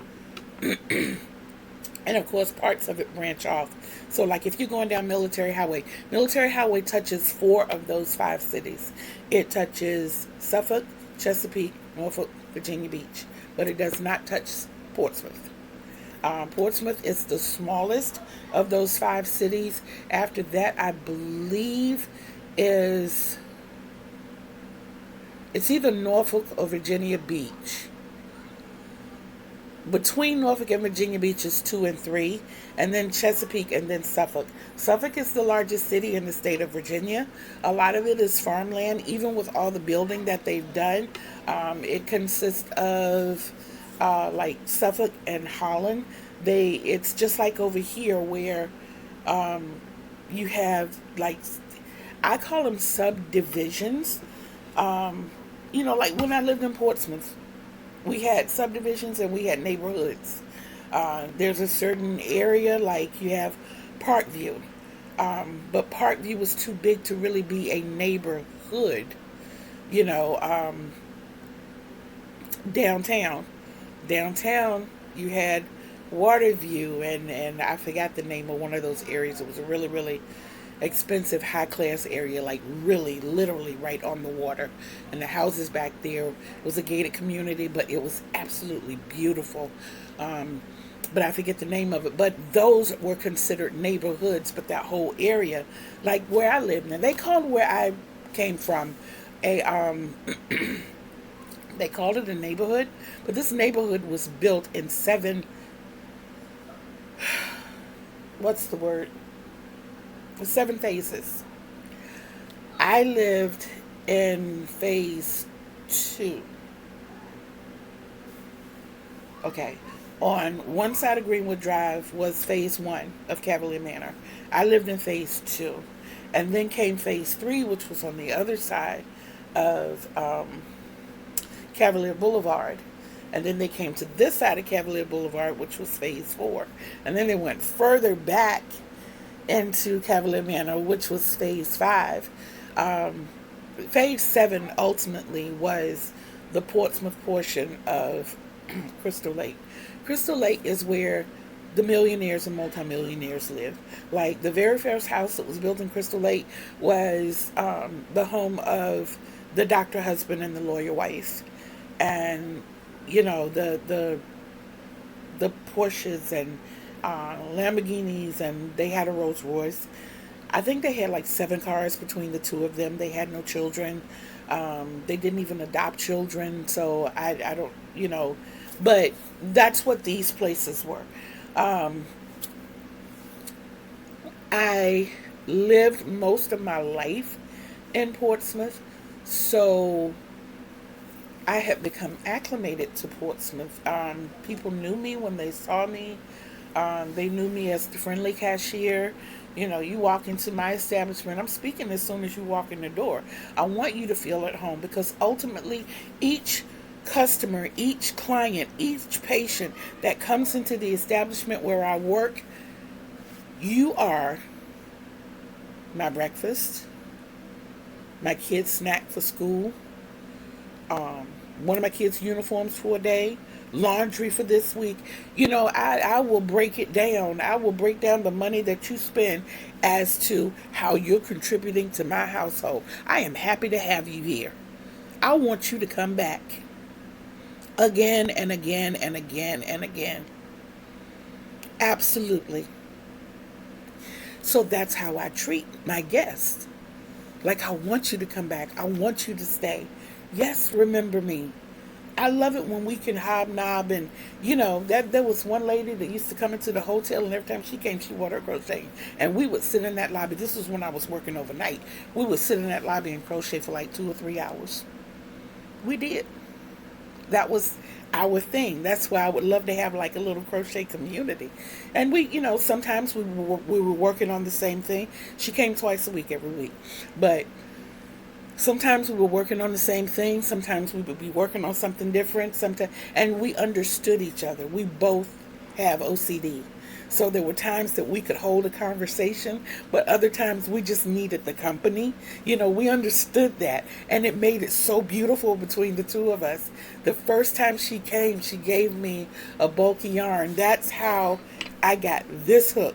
And of course, parts of it branch off. So, like if you're going down Military Highway touches four of those five cities. It touches Suffolk, Chesapeake, Norfolk, Virginia Beach, but it does not touch Portsmouth. Portsmouth is the smallest of those five cities. After that, I believe is it's either Norfolk or Virginia Beach. Between Norfolk and Virginia Beach is 2 and 3, and then Chesapeake, and then Suffolk. Suffolk is the largest city in the state of Virginia. A lot of it is farmland, even with all the building that they've done. It consists of like Suffolk and Holland. It's just like over here where you have like, I call them subdivisions. Like when I lived in Portsmouth, we had subdivisions and we had neighborhoods. There's a certain area, like you have Parkview, but Parkview was too big to really be a neighborhood. You know, downtown, you had Waterview, and I forgot the name of one of those areas. It was a really, really expensive high class area, like really literally right on the water, and the houses back there was a gated community, but it was absolutely beautiful. But I forget the name of it, but those were considered neighborhoods. But that whole area, like where I live now, they called where I came from a they called it a neighborhood, but this neighborhood was built in what's the word 7 phases. I lived in phase 2. Okay. On one side of Greenwood Drive was phase 1 of Cavalier Manor. I lived in phase 2. And then came phase 3, which was on the other side of Cavalier Boulevard. And then they came to this side of Cavalier Boulevard, which was phase 4. And then they went further back into Cavalier Manor, which was phase 5. Phase 7 ultimately was the Portsmouth portion of Crystal Lake. Crystal Lake is where the millionaires and multimillionaires live. Like the very first house that was built in Crystal Lake was the home of the doctor husband and the lawyer wife. And the Porsches and Lamborghinis, and they had a Rolls Royce. I think they had like 7 cars between the two of them. They had no children. They didn't even adopt children. So I don't, but that's what these places were. I lived most of my life in Portsmouth, so I had become acclimated to Portsmouth. People knew me when they saw me. They knew me as the friendly cashier. You walk into my establishment, I'm speaking as soon as you walk in the door. I want you to feel at home, because ultimately each customer, each client, each patient that comes into the establishment where I work, you are my breakfast, my kids' snack for school, one of my kids' uniforms for a day, laundry for this week. You know, I will break it down. I will break down the money that you spend as to how you're contributing to my household. I am happy to have you here. I want you to come back again and again and again and again. Absolutely. So that's how I treat my guests. Like, I want you to come back. I want you to stay. Yes, remember me. I love it when we can hobnob and, that there was one lady that used to come into the hotel, and every time she came, she wore her crocheting. And we would sit in that lobby. This was when I was working overnight. We would sit in that lobby and crochet for like 2 or 3 hours. We did. That was our thing. That's why I would love to have like a little crochet community. And we, sometimes we were working on the same thing. She came twice a week every week. But sometimes we were working on the same thing. Sometimes we would be working on something different. Sometimes, and we understood each other. We both have OCD. So there were times that we could hold a conversation, but other times we just needed the company. We understood that, and it made it so beautiful between the two of us. The first time she came, she gave me a bulky yarn. That's how I got this hook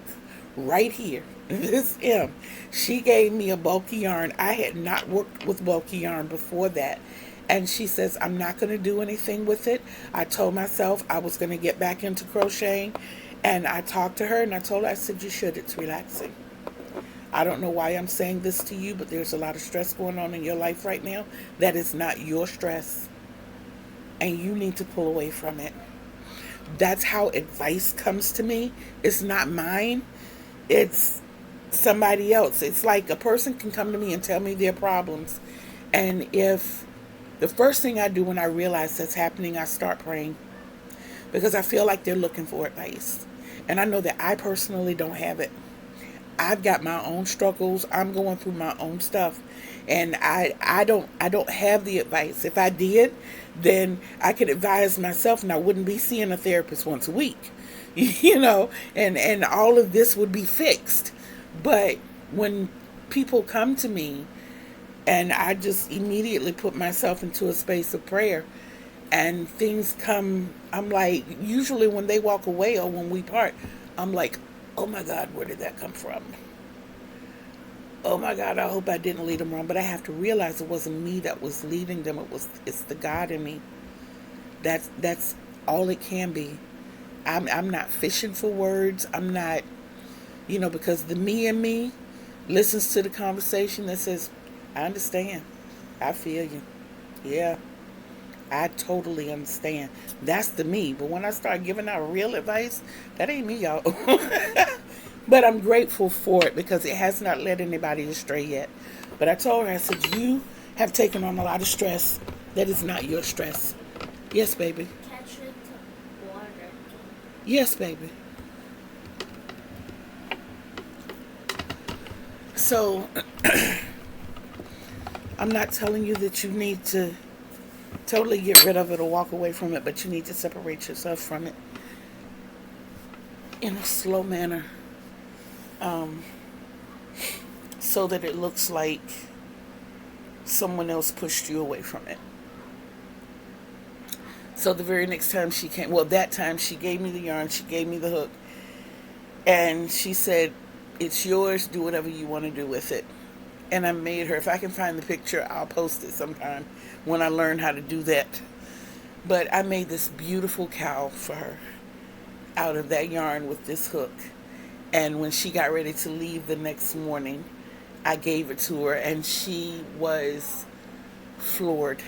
right here. This M. She gave me a bulky yarn. I had not worked with bulky yarn before that. And she says, I'm not going to do anything with it. I told myself I was going to get back into crocheting. And I talked to her and I told her, I said, you should. It's relaxing. I don't know why I'm saying this to you, but there's a lot of stress going on in your life right now. That is not your stress. And you need to pull away from it. That's how advice comes to me. It's not mine. It's somebody else. It's like a person can come to me and tell me their problems. And if the first thing I do when I realize that's happening, I start praying. Because I feel like they're looking for advice. And I know that I personally don't have it. I've got my own struggles. I'm going through my own stuff. And I don't have the advice. If I did, then I could advise myself and I wouldn't be seeing a therapist once a week. And all of this would be fixed. But when people come to me and I just immediately put myself into a space of prayer, and things come, I'm like, usually when they walk away or when we part, I'm like, oh my God, where did that come from? Oh my God, I hope I didn't lead them wrong. But I have to realize it wasn't me that was leading them. It's the God in me. That's all it can be. I'm not fishing for words. I'm not, because the me in me listens to the conversation that says, I understand. I feel you. Yeah. I totally understand. That's the me. But when I start giving out real advice, that ain't me, y'all. But I'm grateful for it because it has not led anybody astray yet. But I told her, I said, you have taken on a lot of stress. That is not your stress. Yes, baby. Catch it water. Yes, baby. So, I'm not telling you that you need to totally get rid of it or walk away from it, but you need to separate yourself from it in a slow manner, so that it looks like someone else pushed you away from it. So the very next time she came, that time she gave me the yarn, she gave me the hook, and she said, it's yours, do whatever you want to do with it. And I made her, if I can find the picture, I'll post it sometime when I learn how to do that. But I made this beautiful cowl for her out of that yarn with this hook. And when she got ready to leave the next morning, I gave it to her and she was floored.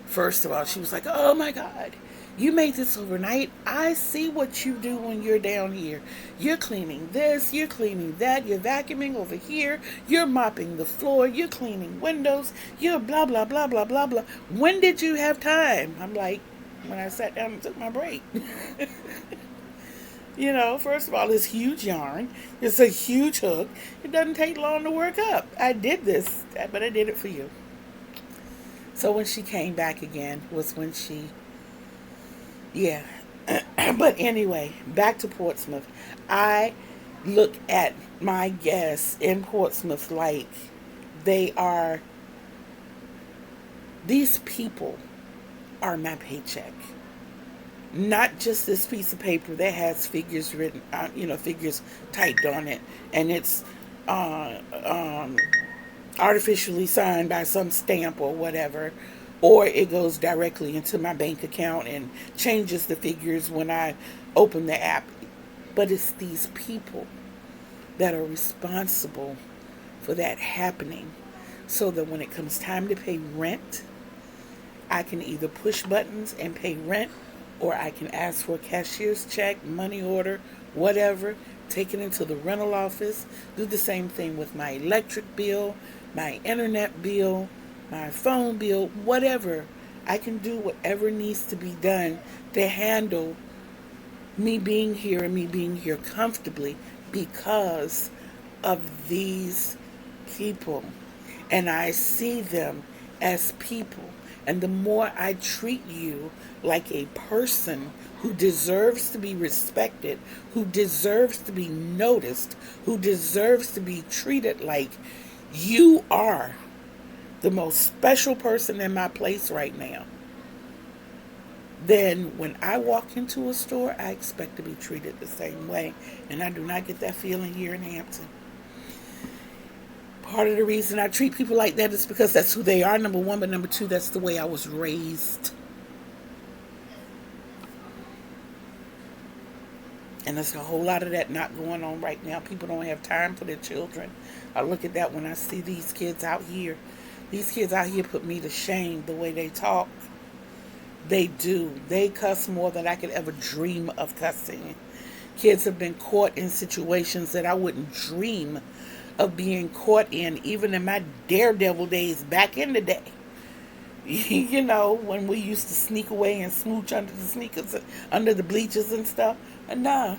First of all, she was like, oh my God, you made this overnight. I see what you do when you're down here. You're cleaning this, you're cleaning that, you're vacuuming over here, you're mopping the floor, you're cleaning windows, you're blah, blah, blah, blah, blah, blah. When did you have time? I'm like, when I sat down and took my break. First of all, it's huge yarn. It's a huge hook. It doesn't take long to work up. I did this, but I did it for you. So when she came back again was when she, yeah. But anyway, back to Portsmouth. I look at my guests in Portsmouth like they are, these people are my paycheck. Not just this piece of paper that has figures written, figures typed on it, and it's uh, um, artificially signed by some stamp or whatever, or it goes directly into my bank account and changes the figures when I open the app. But it's these people that are responsible for that happening, so that when it comes time to pay rent, I can either push buttons and pay rent, or I can ask for a cashier's check, money order, whatever, take it into the rental office, do the same thing with my electric bill, my internet bill, my phone bill, whatever. I can do whatever needs to be done to handle me being here and me being here comfortably because of these people. And I see them as people. And the more I treat you like a person who deserves to be respected, who deserves to be noticed, who deserves to be treated like you are the most special person in my place right now, then when I walk into a store, I expect to be treated the same way. And I do not get that feeling here in Hampton. Part of the reason I treat people like that is because that's who they are, number one, but number two, that's the way I was raised. And there's a whole lot of that not going on right now. People don't have time for their children. I look at that when I see these kids out here. These kids out here put me to shame the way they talk. They do. They cuss more than I could ever dream of cussing. Kids have been caught in situations that I wouldn't dream of being caught in, even in my daredevil days back in the day. When we used to sneak away and smooch under the sneakers, under the bleachers and stuff. Nah,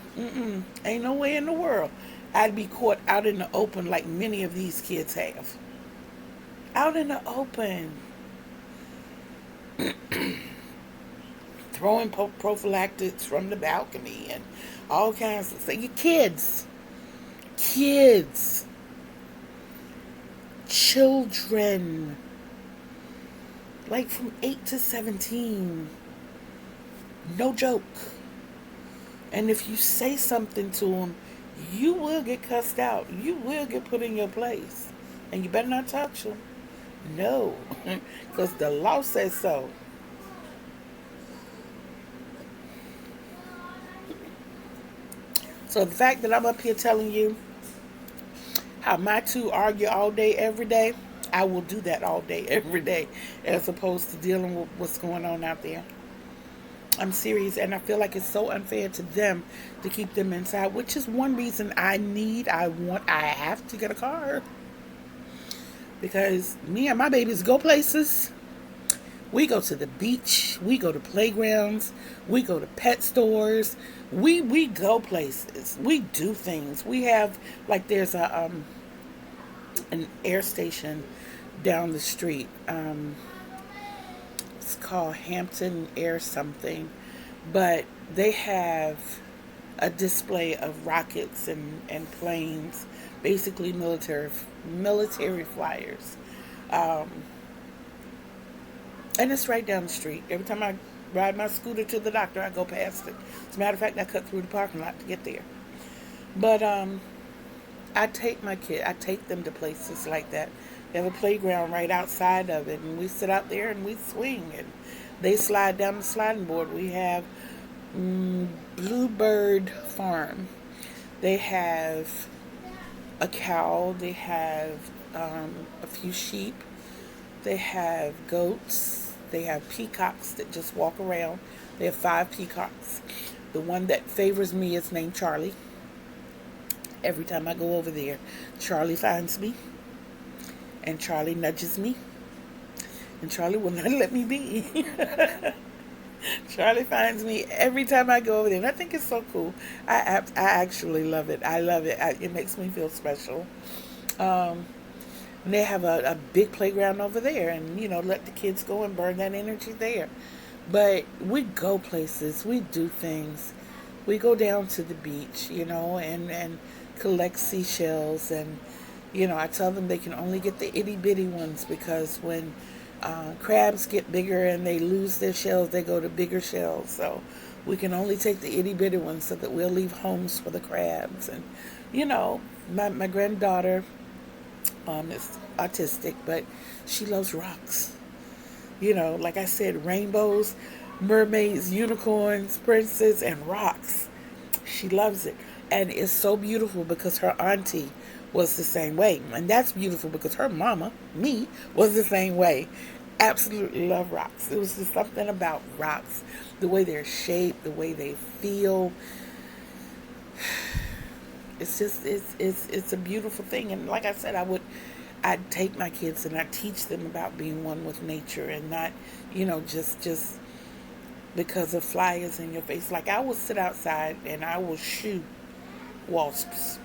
ain't no way in the world I'd be caught out in the open like many of these kids have. Out in the open. Throwing prophylactics from the balcony and all kinds of things. Kids. Children. Like from 8 to 17. No joke. And if you say something to them, you will get cussed out. You will get put in your place. And you better not touch them. No. Because the law says so. So the fact that I'm up here telling you how my two argue all day, every day, I will do that all day, every day, as opposed to dealing with what's going on out there. I'm serious, and I feel like it's so unfair to them to keep them inside, which is one reason I have to get a car. Because me and my babies go places. We go to the beach. We go to playgrounds. We go to pet stores. We go places. We do things. We have, like, there's an air station down the street. It's called Hampton Air something. But they have a display of rockets and planes, basically military flyers. And it's right down the street. Every time I ride my scooter to the doctor, I go past it. As a matter of fact, I cut through the parking lot to get there. But I take them to places like that. They have a playground right outside of it, and we sit out there and we swing, and they slide down the sliding board. We have Bluebird Farm. They have a cow. They have a few sheep. They have goats. They have peacocks that just walk around. They have 5 peacocks. The one that favors me is named Charlie. Every time I go over there, Charlie finds me. And Charlie nudges me. And Charlie will not let me be. Charlie finds me every time I go over there. And I think it's so cool. I actually love it. I love it. It makes me feel special. And they have a big playground over there, and let the kids go and burn that energy there. But we go places, we do things. We go down to the beach, and collect seashells, and I tell them they can only get the itty bitty ones, because when Crabs get bigger and they lose their shells, they go to bigger shells. So we can only take the itty bitty ones so that we'll leave homes for the crabs. And, you know, my granddaughter is autistic, but she loves rocks. You know, like I said, rainbows, mermaids, unicorns, princes, and rocks. She loves it. And it's so beautiful because her auntie was the same way. And that's beautiful because her mama, me, was the same way. Absolutely love rocks. It was just something about rocks, the way they're shaped, the way they feel. It's just it's a beautiful thing. And like I said, I'd take my kids and I'd teach them about being one with nature and not, just because a fly is in your face. Like I will sit outside and I will shoo wasps.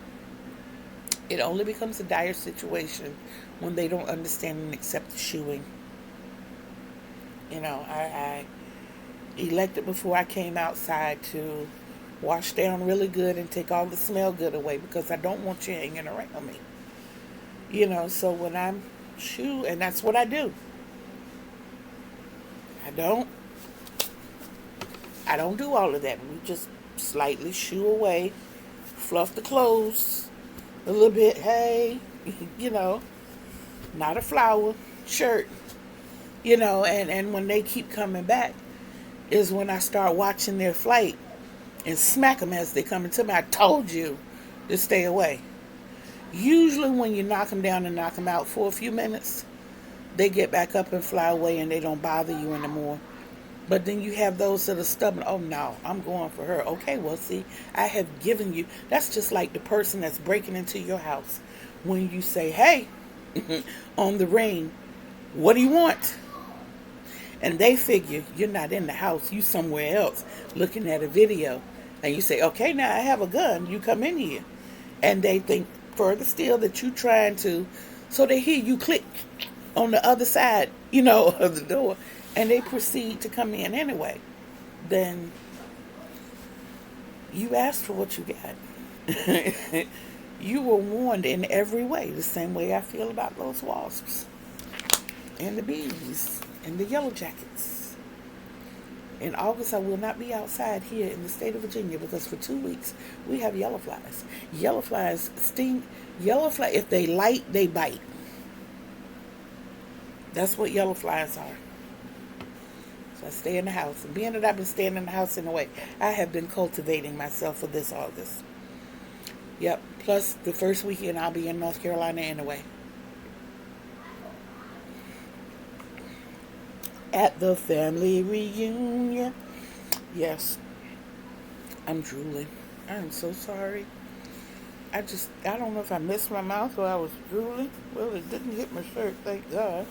It only becomes a dire situation when they don't understand and accept the shooing. I elected before I came outside to wash down really good and take all the smell good away because I don't want you hanging around me. So when I'm shoo, and that's what I do. I don't I don't do all of that. We just slightly shoo away, fluff the clothes a little bit. Hey, you know, not a flower, shirt, and when they keep coming back is when I start watching their flight and smack them as they come into me. I told you to stay away. Usually when you knock them down and knock them out for a few minutes, they get back up and fly away and they don't bother you anymore. But then you have those that are stubborn. Oh no, I'm going for her. Okay, well see, I have given you. That's just like the person that's breaking into your house. When you say, hey, on the ring, what do you want? And they figure you're not in the house, you somewhere else looking at a video. And you say, okay, now I have a gun, you come in here. And they think further still that you trying to, so they hear you click on the other side, of the door. And they proceed to come in anyway. Then you asked for what you got. You were warned in every way, the same way I feel about those wasps and the bees and the yellow jackets. In August, I will not be outside here in the state of Virginia because for 2 weeks we have yellow flies. Yellow flies sting. Yellow fly, if they light, they bite. That's what yellow flies are. So I stay in the house. And being that I've been staying in the house in a way, I have been cultivating myself for this August. Yep. Plus, the first weekend I'll be in North Carolina anyway. At the family reunion. Yes. I'm drooling. I am so sorry. I don't know if I missed my mouth or I was drooling. Well, it didn't hit my shirt, thank God.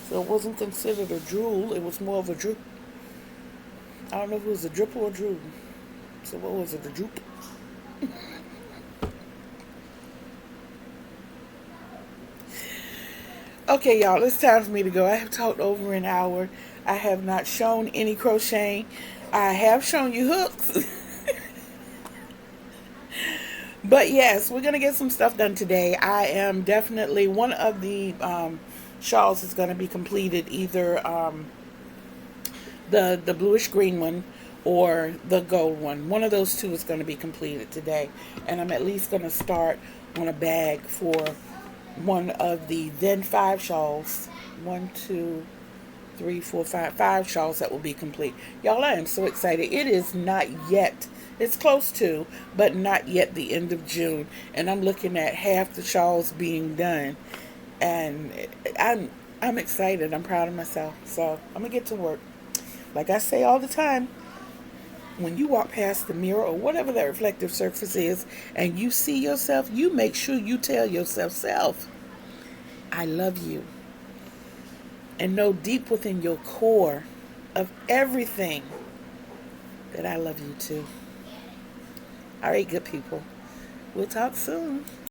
So it wasn't considered a drool. It was more of a droop. I don't know if it was a drip or a drool. So what was it, a droop? Okay, y'all, it's time for me to go. I have talked over an hour. I have not shown any crocheting. I have shown you hooks. But yes, we're going to get some stuff done today. I am definitely, one of the shawls is going to be completed, either the bluish green one or the gold one. One of those two is going to be completed today. And I'm at least going to start on a bag for one of the then 5 shawls. 1, 2, 3, 4, 5 shawls that will be complete. Y'all, I am so excited. It is not yet, it's close to, but not yet the end of June. And I'm looking at half the shawls being done. And I'm excited. I'm proud of myself. So I'm going to get to work. Like I say all the time, when you walk past the mirror or whatever that reflective surface is and you see yourself, you make sure you tell yourself, self, I love you. And know deep within your core of everything that I love you too. All right, good people. We'll talk soon.